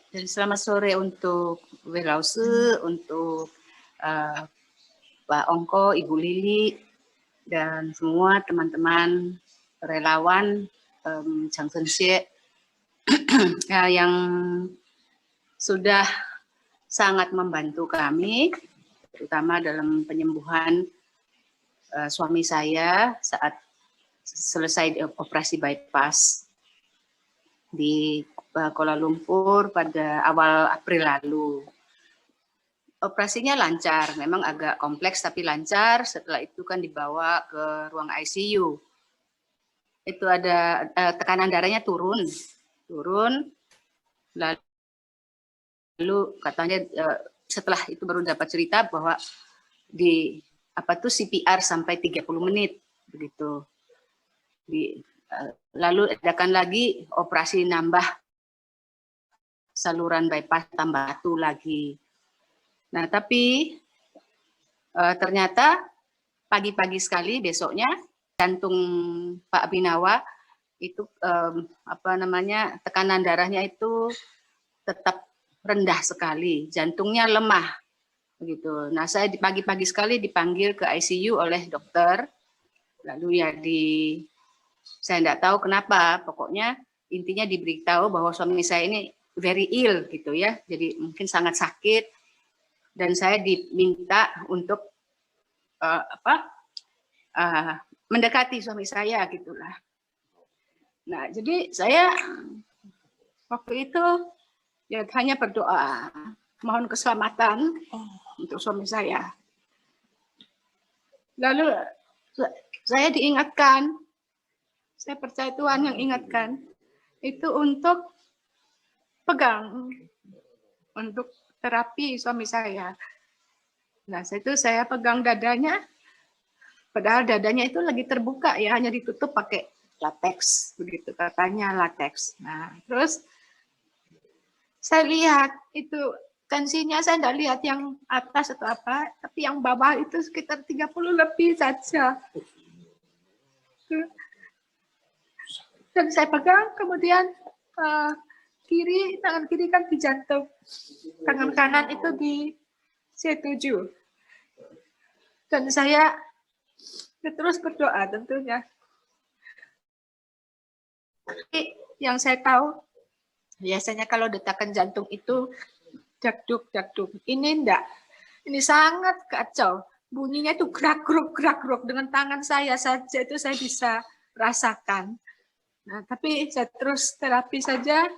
Dan selamat sore untuk Welause, untuk Pak Ongko, Ibu Lili, dan semua teman-teman relawan Changsenxie yang sudah sangat membantu kami, terutama dalam penyembuhan suami saya saat selesai operasi bypass di Kuala Lumpur pada awal April lalu. Operasinya lancar, memang agak kompleks tapi lancar. Setelah itu kan dibawa ke ruang ICU. Itu ada tekanan darahnya turun, lalu katanya setelah itu baru dapat cerita bahwa di CPR sampai 30 menit begitu. Lalu adakan lagi operasi nambah saluran bypass tambah satu lagi. Nah, tapi ternyata pagi-pagi sekali besoknya jantung Pak Binawa itu tekanan darahnya itu tetap rendah sekali, jantungnya lemah begitu. Nah, saya pagi-pagi sekali dipanggil ke ICU oleh dokter. Lalu ya saya tidak tahu kenapa, pokoknya intinya diberitahu bahwa suami saya ini very ill gitu ya, jadi mungkin sangat sakit, dan saya diminta untuk mendekati suami saya gitulah. Nah, jadi saya waktu itu ya hanya berdoa mohon keselamatan untuk suami saya. Lalu saya diingatkan, saya percaya Tuhan yang ingatkan itu untuk pegang untuk terapi suami saya. Nah, saya pegang dadanya, padahal dadanya itu lagi terbuka ya, hanya ditutup pakai latex, begitu katanya latex. Nah, terus saya lihat itu tensinya, saya tidak lihat yang atas atau apa, tapi yang bawah itu sekitar 30 lebih saja. Dan saya pegang, kemudian tangan kiri kan di jantung, tangan kanan itu di C7. Dan saya terus berdoa tentunya. Tapi yang saya tahu, biasanya kalau detakan jantung itu dakduk. Ini enggak. Ini sangat kacau. Bunyinya itu gerak-geruk dengan tangan saya saja itu saya bisa rasakan. Nah, tapi saya terus terapi saja,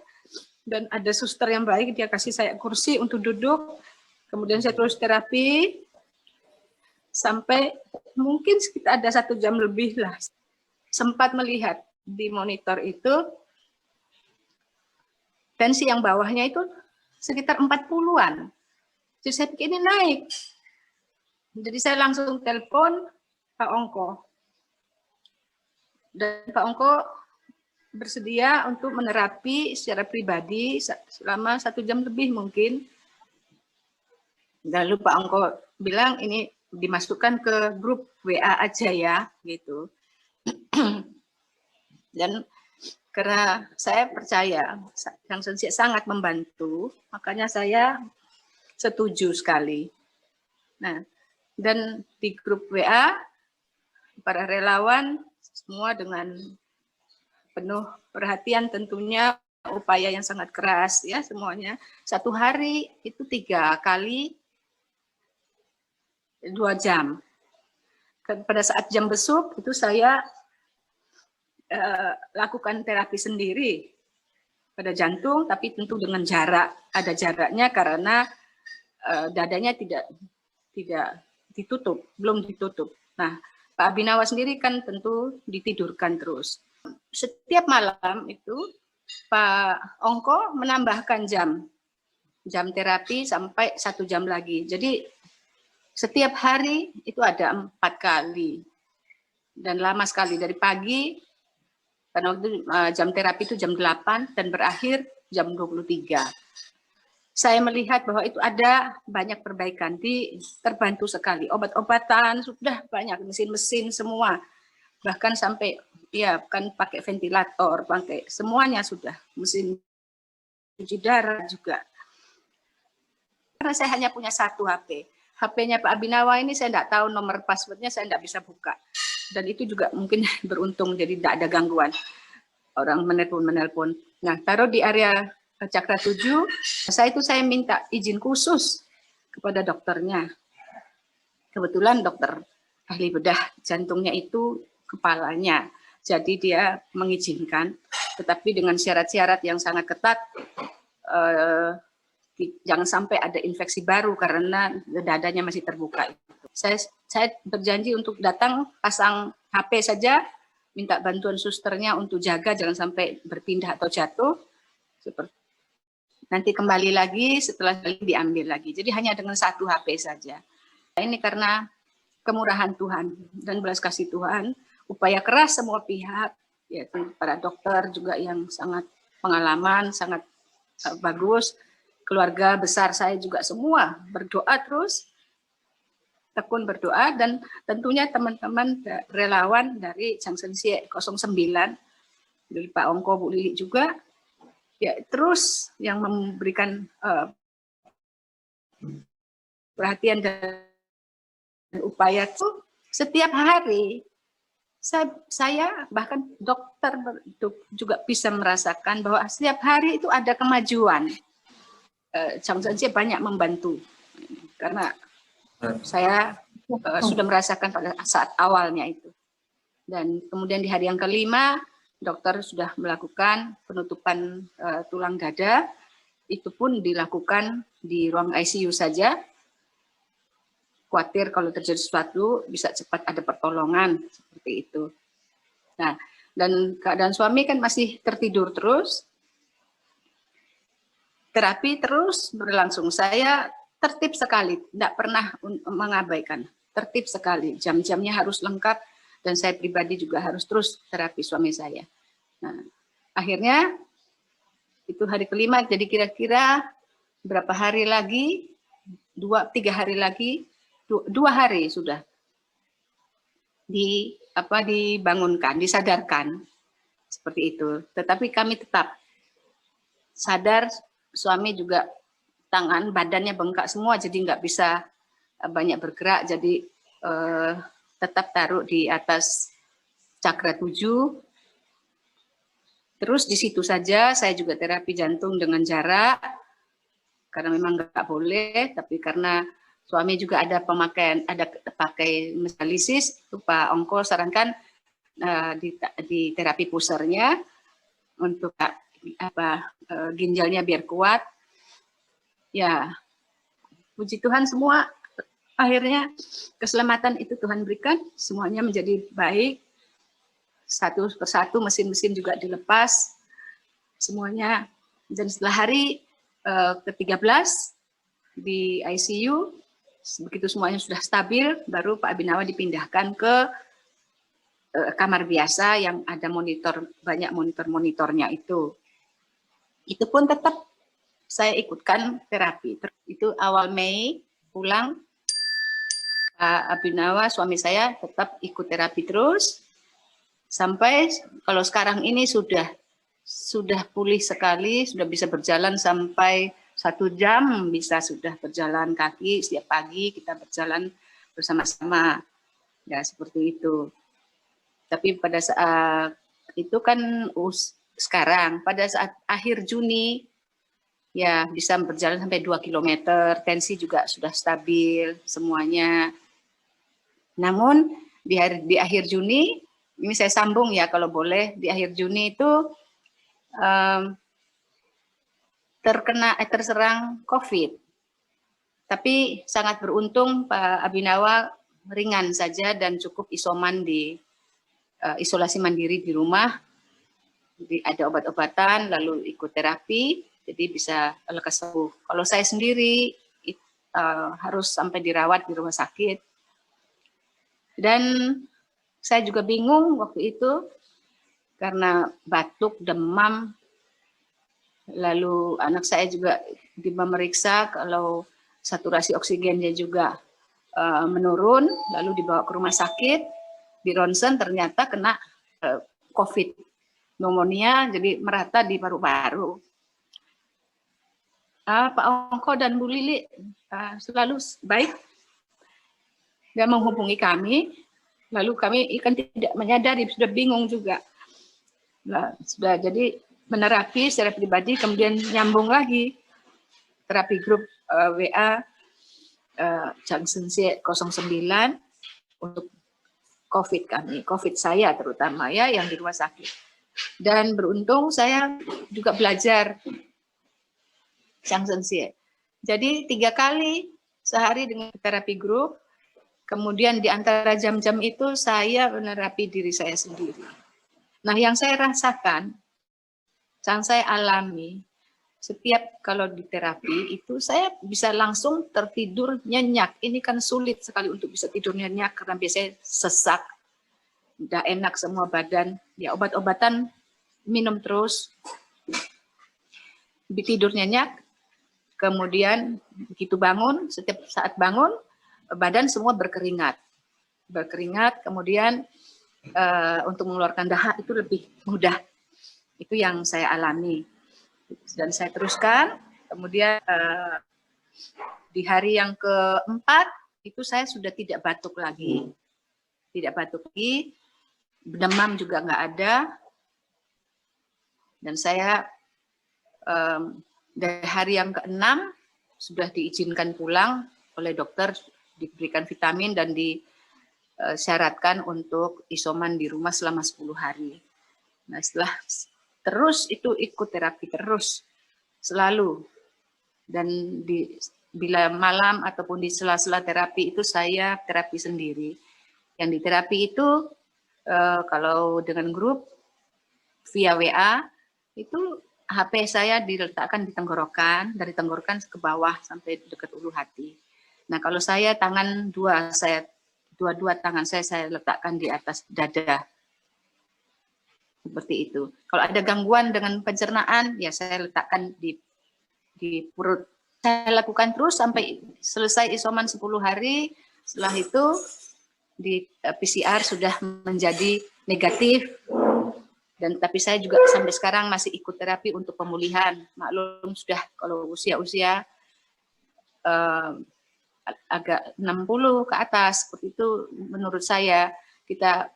dan ada suster yang baik, dia kasih saya kursi untuk duduk, kemudian saya terus terapi, sampai mungkin sekitar ada 1 jam lebih lah, sempat melihat di monitor itu, tensi yang bawahnya itu sekitar 40-an, jadi saya pikir ini naik, jadi saya langsung telepon Pak Ongko, dan Pak Ongko bersedia untuk menerapi secara pribadi selama 1 jam lebih mungkin. Lalu Pak Ongko bilang ini dimasukkan ke grup WA aja ya, gitu. Dan karena saya percaya Changsenxie sangat membantu, makanya saya setuju sekali. Nah, dan di grup WA para relawan semua dengan penuh perhatian tentunya, upaya yang sangat keras ya semuanya. 1 hari itu 3 kali 2 jam. Pada saat jam besuk itu saya lakukan terapi sendiri pada jantung, tapi tentu dengan jarak, ada jaraknya karena dadanya tidak ditutup, belum ditutup. Nah, Pak Abinawa sendiri kan tentu ditidurkan terus. Setiap malam itu Pak Ongko menambahkan jam terapi sampai 1 jam lagi. Jadi setiap hari itu ada 4 kali dan lama sekali, dari pagi karena waktu jam terapi itu jam 8 dan berakhir jam 23. Saya melihat bahwa itu ada banyak perbaikan, terbantu sekali, obat-obatan sudah banyak, mesin-mesin semua, bahkan sampai ya kan pakai ventilator, pakai semuanya sudah, mesin cuci darah juga. Karena saya hanya punya satu HP. HP-nya Pak Abinawa ini saya tidak tahu nomor passwordnya, saya tidak bisa buka. Dan itu juga mungkin beruntung, jadi tidak ada gangguan. Orang menelpon. Nah, taruh di area Cakra 7, saya minta izin khusus kepada dokternya. Kebetulan dokter ahli bedah jantungnya itu kepalanya. Jadi dia mengizinkan, tetapi dengan syarat-syarat yang sangat ketat, jangan sampai ada infeksi baru karena dadanya masih terbuka. Saya berjanji untuk datang pasang HP saja, minta bantuan susternya untuk jaga jangan sampai berpindah atau jatuh. Nanti kembali lagi setelah diambil lagi. Jadi hanya dengan satu HP saja. Ini karena kemurahan Tuhan dan belas kasih Tuhan, upaya keras semua pihak, yaitu para dokter juga yang sangat pengalaman, sangat bagus, keluarga besar saya juga semua berdoa terus, tekun berdoa, dan tentunya teman-teman relawan dari Changsensie 09, dari Pak Ongko, Bu Lili juga, ya terus yang memberikan perhatian dan upaya itu setiap hari. Saya bahkan dokter juga bisa merasakan bahwa setiap hari itu ada kemajuan. Changsensie banyak membantu karena saya sudah merasakan pada saat awalnya itu. Dan kemudian di hari yang kelima, dokter sudah melakukan penutupan tulang dada. Itu pun dilakukan di ruang ICU saja. Khawatir kalau terjadi sesuatu bisa cepat ada pertolongan seperti itu. Nah, dan keadaan suami kan masih tertidur terus. Terapi terus berlangsung. Saya tertib sekali, tidak pernah mengabaikan. Tertib sekali, jam-jamnya harus lengkap, dan saya pribadi juga harus terus terapi suami saya. Nah, akhirnya itu hari kelima, jadi kira-kira berapa hari lagi, 2-3 hari lagi, 2 hari sudah dibangunkan, disadarkan seperti itu. Tetapi kami tetap sadar, suami juga badannya bengkak semua, jadi nggak bisa banyak bergerak, jadi tetap taruh di atas Cakra 7. Terus di situ saja saya juga terapi jantung dengan jarak, karena memang nggak boleh, tapi karena suami juga ada pakai dialisis, itu Pak Ongko sarankan di terapi pusernya untuk ginjalnya biar kuat. Ya, puji Tuhan semua akhirnya keselamatan itu Tuhan berikan, semuanya menjadi baik. Satu persatu mesin-mesin juga dilepas semuanya. Dan setelah hari ke-13 di ICU, begitu semuanya sudah stabil, baru Pak Abinawa dipindahkan ke kamar biasa yang ada banyak monitor-monitornya itu. Itu pun tetap saya ikutkan terapi. Itu awal Mei pulang, Pak Abinawa suami saya tetap ikut terapi terus sampai kalau sekarang ini sudah pulih sekali, sudah bisa berjalan sampai 1 jam, bisa sudah berjalan kaki setiap pagi, kita berjalan bersama-sama, ya seperti itu. Tapi pada saat itu kan sekarang, pada saat akhir Juni, ya bisa berjalan sampai 2 km, tensi juga sudah stabil semuanya. Namun di akhir Juni, ini saya sambung ya kalau boleh, di akhir Juni itu terserang COVID. Tapi sangat beruntung Pak Abinawa ringan saja dan cukup isoman di isolasi mandiri di rumah. Ada obat-obatan, lalu ikut terapi, jadi bisa lekas sembuh. Kalau saya sendiri harus sampai dirawat di rumah sakit. Dan saya juga bingung waktu itu karena batuk, demam. Lalu anak saya juga dimeriksa kalau saturasi oksigennya juga menurun, lalu dibawa ke rumah sakit, di ronsen ternyata kena COVID, pneumonia, jadi merata di paru-paru. Pak Ongko dan Bu Lili selalu baik dan menghubungi kami. Lalu kami kan tidak menyadari, sudah bingung juga. Nah, sudah jadi menerapi secara pribadi, kemudian nyambung lagi terapi grup WA Changsensie 09 untuk COVID kami, COVID saya terutama ya yang di rumah sakit. Dan beruntung saya juga belajar Changsensie. Jadi 3 kali sehari dengan terapi grup. Kemudian di antara jam-jam itu saya menerapi diri saya sendiri. Nah, yang saya rasakan, yang saya alami, setiap kalau di terapi itu saya bisa langsung tertidur nyenyak. Ini kan sulit sekali untuk bisa tidur nyenyak karena biasanya sesak, udah enak semua badan. Ya obat-obatan minum terus, tidur nyenyak. Kemudian begitu bangun, setiap saat bangun, badan semua berkeringat, kemudian untuk mengeluarkan dahak itu lebih mudah. Itu yang saya alami dan saya teruskan. Kemudian di hari yang keempat itu saya sudah tidak batuk lagi, demam juga nggak ada, dan saya dari hari yang keenam sudah diizinkan pulang oleh dokter, diberikan vitamin dan disyaratkan untuk isoman di rumah selama 10 hari. Nah, setelah terus itu ikut terapi terus, selalu. Dan bila malam ataupun di sela-sela terapi itu saya terapi sendiri. Yang di terapi itu kalau dengan grup via WA, itu HP saya diletakkan di tenggorokan, dari tenggorokan ke bawah sampai dekat ulu hati. Nah, kalau saya dua-dua tangan saya letakkan di atas dada. Seperti itu. Kalau ada gangguan dengan pencernaan, ya saya letakkan di perut. Saya lakukan terus sampai selesai isoman 10 hari. Setelah itu di PCR sudah menjadi negatif. Dan tapi saya juga sampai sekarang masih ikut terapi untuk pemulihan. Maklum sudah kalau usia-usia agak 60 ke atas, seperti itu menurut saya. Kita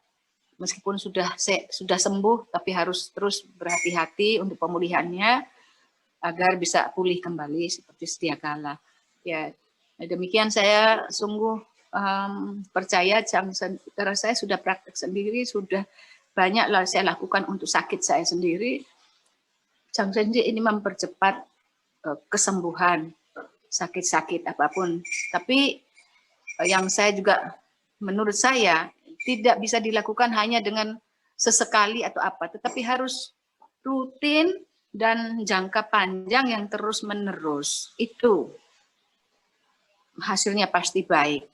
meskipun sudah sembuh, tapi harus terus berhati-hati untuk pemulihannya agar bisa pulih kembali seperti sedia kala. Ya, demikian saya sungguh percaya, karena saya sudah praktek sendiri, sudah banyaklah saya lakukan untuk sakit saya sendiri. Changsensie ini mempercepat kesembuhan sakit-sakit apapun. Tapi yang saya juga, menurut saya, tidak bisa dilakukan hanya dengan sesekali atau apa, tetapi harus rutin dan jangka panjang yang terus-menerus. Itu hasilnya pasti baik.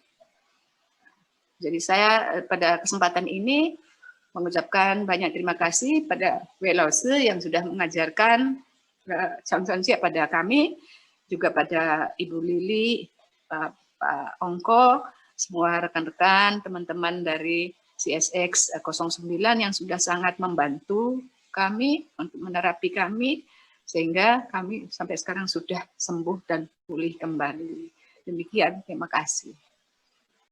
Jadi saya pada kesempatan ini mengucapkan banyak terima kasih pada Welause yang sudah mengajarkan Changsensie pada kami, juga pada Ibu Lili, Pak Ongko, semua rekan-rekan, teman-teman dari CSX 09 yang sudah sangat membantu kami untuk menerapi kami, sehingga kami sampai sekarang sudah sembuh dan pulih kembali. Demikian, terima kasih.